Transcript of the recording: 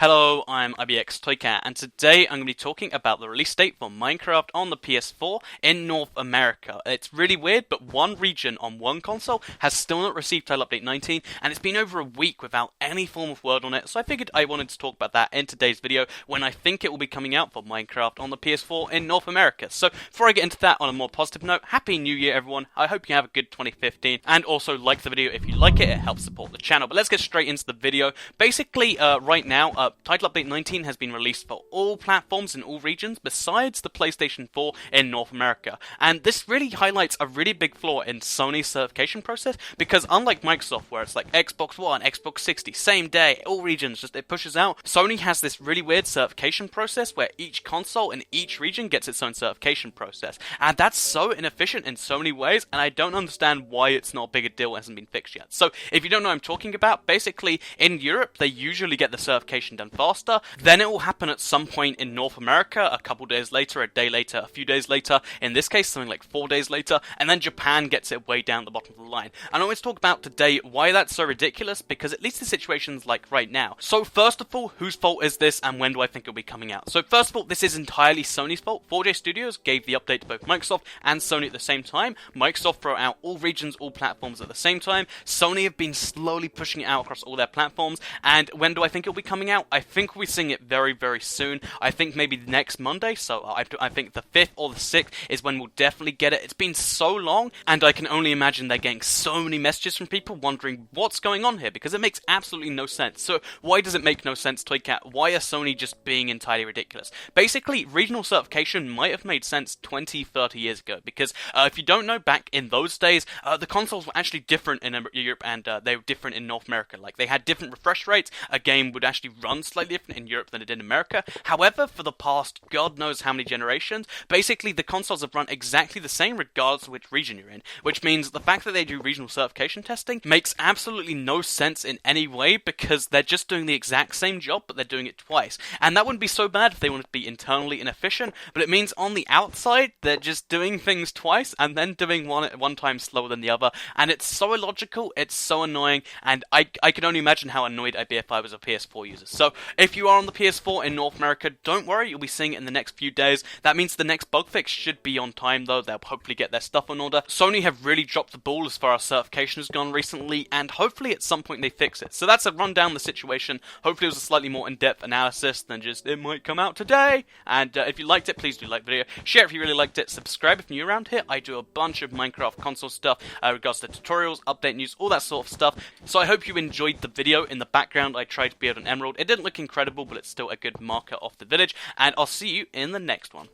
Hello, I'm IBX Toycat, and today I'm going to be talking about the release date for Minecraft on the PS4 in North America. It's really weird, but one region on one console has still not received Title Update 19, and it's been over a week without any form of word on it, so I figured I wanted to talk about that in today's video when I think it will be coming out for Minecraft on the PS4 in North America. So before I get into that, on a more positive note, Happy New Year everyone, I hope you have a good 2015, and also like the video if you like it, it helps support the channel. But let's get straight into the video. Basically, right now, Title Update 19 has been released for all platforms in all regions besides the PlayStation 4 in North America. And this really highlights a really big flaw in Sony's certification process, because unlike Microsoft, where it's like Xbox One, Xbox 60, same day, all regions, just it pushes out, Sony has this really weird certification process where each console in each region gets its own certification process. And that's so inefficient in so many ways, and I don't understand why it's not a bigger deal, hasn't been fixed yet. So if you don't know what I'm talking about, basically in Europe, they usually get the certification done faster, then it will happen at some point in North America, a couple days later, a day later, a few days later, in this case something like 4 days later, and then Japan gets it way down the bottom of the line. And I want to talk about today why that's so ridiculous, because at least the situation's like right now. So first of all, whose fault is this and when do I think it'll be coming out? So first of all, this is entirely Sony's fault. 4J Studios gave the update to both Microsoft and Sony at the same time. Microsoft throw out all regions, all platforms at the same time. Sony have been slowly pushing it out across all their platforms, and when do I think it'll be coming out? I think we're seeing it very, very soon. I think maybe next Monday, so I think the 5th or the 6th is when we'll definitely get it. It's been so long, and I can only imagine they're getting so many messages from people wondering what's going on here, because it makes absolutely no sense. So why does it make no sense, Toycat? Why are Sony just being entirely ridiculous? Basically, regional certification might have made sense 20, 30 years ago, because if you don't know, back in those days, the consoles were actually different in Europe, and they were different in North America. Like, they had different refresh rates. A game would actually run slightly different in Europe than it did in America. However, for the past God knows how many generations, basically the consoles have run exactly the same regardless of which region you're in, which means the fact that they do regional certification testing makes absolutely no sense in any way, because they're just doing the exact same job, but they're doing it twice. And that wouldn't be so bad if they wanted to be internally inefficient, but it means on the outside, they're just doing things twice, and then doing one at one time slower than the other, and it's so illogical, it's so annoying, and I can only imagine how annoyed I'd be if I was a PS4 user. So, if you are on the PS4 in North America, don't worry, you'll be seeing it in the next few days. That means the next bug fix should be on time though, they'll hopefully get their stuff on order. Sony have really dropped the ball as far as certification has gone recently, and hopefully at some point they fix it. So that's a rundown of the situation. Hopefully it was a slightly more in-depth analysis than just, it might come out today. And if you liked it, please do like the video, share if you really liked it, subscribe if you're new around here. I do a bunch of Minecraft console stuff, regards to tutorials, update news, all that sort of stuff. So I hope you enjoyed the video. In the background, I tried to build an emerald. It didn't look incredible, but it's still a good marker of the village, and I'll see you in the next one.